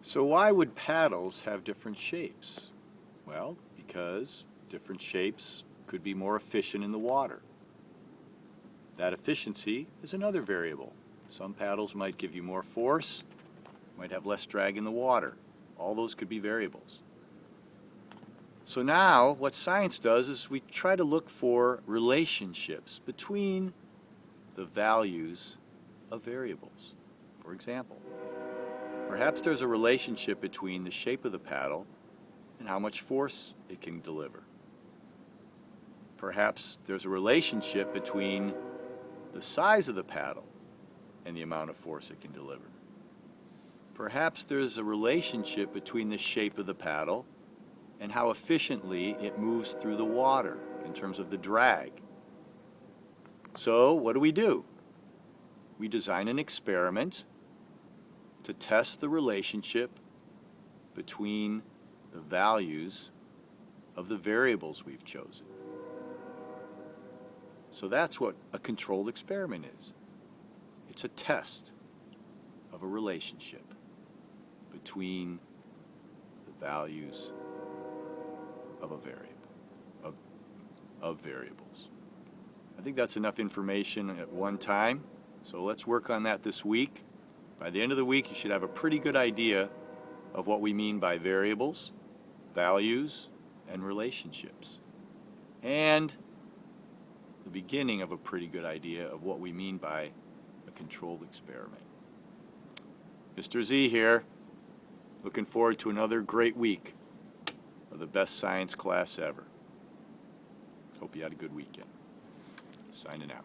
So why would paddles have different shapes? Well, because different shapes could be more efficient in the water. That efficiency is another variable. Some paddles might give you more force, might have less drag in the water. All those could be variables. So now what science does is we try to look for relationships between the values of variables. For example, perhaps there's a relationship between the shape of the paddle and how much force it can deliver. Perhaps there's a relationship between the size of the paddle and the amount of force it can deliver. Perhaps there's a relationship between the shape of the paddle and how efficiently it moves through the water in terms of the drag. So what do? We design an experiment to test the relationship between the values of the variables we've chosen. So that's what a controlled experiment is. It's a test of a relationship between the values of a variable, of variables. I think that's enough information at one time, so let's work on that this week. By the end of the week, you should have a pretty good idea of what we mean by variables, values, and relationships. And the beginning of a pretty good idea of what we mean by a controlled experiment. Mr. Z here, looking forward to another great week of the best science class ever. Hope you had a good weekend. Signing out.